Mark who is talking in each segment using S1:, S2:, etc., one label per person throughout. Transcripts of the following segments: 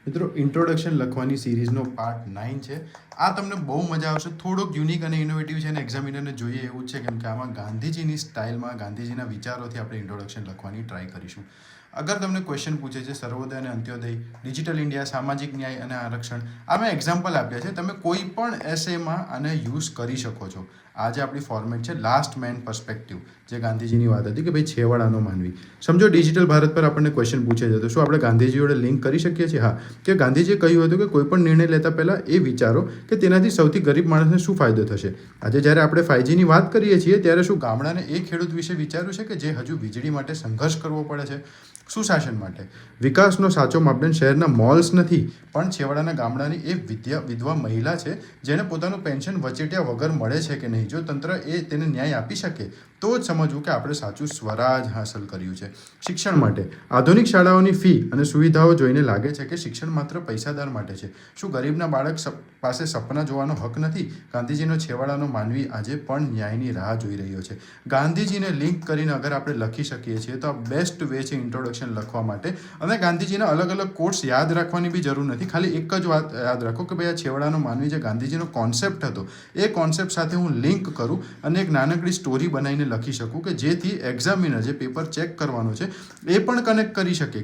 S1: મિત્રો ઇન્ટ્રોડક્શન લખવાની સિરીઝનો પાર્ટ 9 છે. આ તમને બહુ મજા આવશે. થોડોક યુનિક અને ઇનોવેટિવ છે અને એક્ઝામિનરને જોઈએ એવું છે, કેમ કે આમાં ગાંધીજીની સ્ટાઇલમાં ગાંધીજીના વિચારોથી આપણે ઇન્ટ્રોડક્શન લખવાની ટ્રાય કરીશું. અગર તમને ક્વેશ્ચન પૂછે છે સર્વોદય અને અંત્યોદય, ડિજિટલ ઇન્ડિયા, સામાજિક ન્યાય અને આરક્ષણ, આ મેં એક્ઝામ્પલ આપ્યા છે. તમે કોઈ પણ એસેમાં આને યુઝ કરી શકો છો. આજે આપણી ફોર્મેટ છે લાસ્ટ મેન પર્સપેક્ટિવ, જે ગાંધીજીની વાત હતી કે ભાઈ છેવાડાનો માનવી. સમજો ડિજિટલ ભારત પર આપણને ક્વેશ્ચન પૂછે છે તો શું આપણે ગાંધીજી જોડે લિંક કરી શકીએ છીએ? હા, કે ગાંધીજીએ કહ્યું હતું કે કોઈ પણ નિર્ણય લેતા પહેલાં એ વિચારો કે તેનાથી સૌથી ગરીબ માણસને શું ફાયદો થશે. આજે જ્યારે આપણે 5Gની વાત કરીએ છીએ ત્યારે શું ગામડાને એ ખેડૂત વિશે વિચાર્યું છે કે જે હજુ વીજળી માટે સંઘર્ષ કરવો પડે છે? સુશાસન માટે વિકાસનો સાચો માપદંડ શહેરના મોલ્સ નથી, પણ છેવાડાના ગામડાની એ વિધવા મહિલા છે જેને પોતાનું પેન્શન વચેટિયા વગર મળે છે કે નહીં. જો તંત્ર તેને ન્યાય આપી શકે તો જ સમજવું કે આપણે સાચું સ્વરાજ હાંસલ કર્યું છે. શિક્ષણ માટે આધુનિક શાળાઓની ફી અને સુવિધાઓ જોઈને લાગે છે કે શિક્ષણ માત્ર પૈસાદાર માટે છે. શું ગરીબના બાળક પાસે સપના જોવાનો હક નથી? ગાંધીજીનો છેવાડાનો માનવી આજે પણ ન્યાયની રાહ જોઈ રહ્યો છે. ગાંધીજીને લિંક કરીને અગર આપણે લખી શકીએ છીએ તો આ બેસ્ટ વે છે ઇન્ટ્રોડક્શન લખવા માટે. અને ગાંધીજીના અલગ અલગ કોટ્સ યાદ રાખવાની બી જરૂર નથી. ખાલી એક જ વાત યાદ રાખો કે ભાઈ આ છેવાડાનો માનવી જે ગાંધીજીનો કોન્સેપ્ટ હતો એ કોન્સેપ્ટ સાથે હું લિંક કરું અને એક નાનકડી સ્ટોરી બનાવીને લખી શકું કે જેથી એક્ઝામિનર જે પેપર ચેક કરવાનો છે એ પણ કનેક્ટ કરી શકે.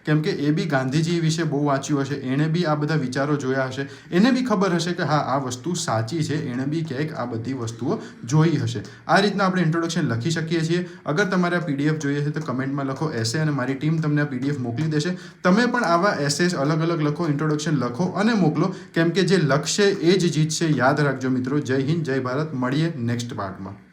S1: કેમ કે એ બી ગાંધીજી વિશે બહુ વાંચ્યું હશે, એણે બી આ બધા વિચારો જોયા હશે, એને બી ખબર હશે કે હા આ વસ્તુ સાચી છે, એણે બી ક્યાંક આ બધી વસ્તુઓ જોઈ હશે. આ રીતના આપણે ઇન્ટ્રોડક્શન લખી શકીએ છીએ. અગર તમારે આ PDF જોઈએ છે તો કમેન્ટમાં લખો એસે અને મારી ટીમ તમને આ PDF મોકલી દેશે. તમે પણ આવા એસેસ અલગ અલગ લખો, ઇન્ટ્રોડક્શન લખો અને મોકલો, કેમ કે જે લખશે એ જ જીતશે. યાદ રાખજો મિત્રો. જય હિન્દ, જય ભારત. મળીએ નેક્સ્ટ પાર્ટમાં.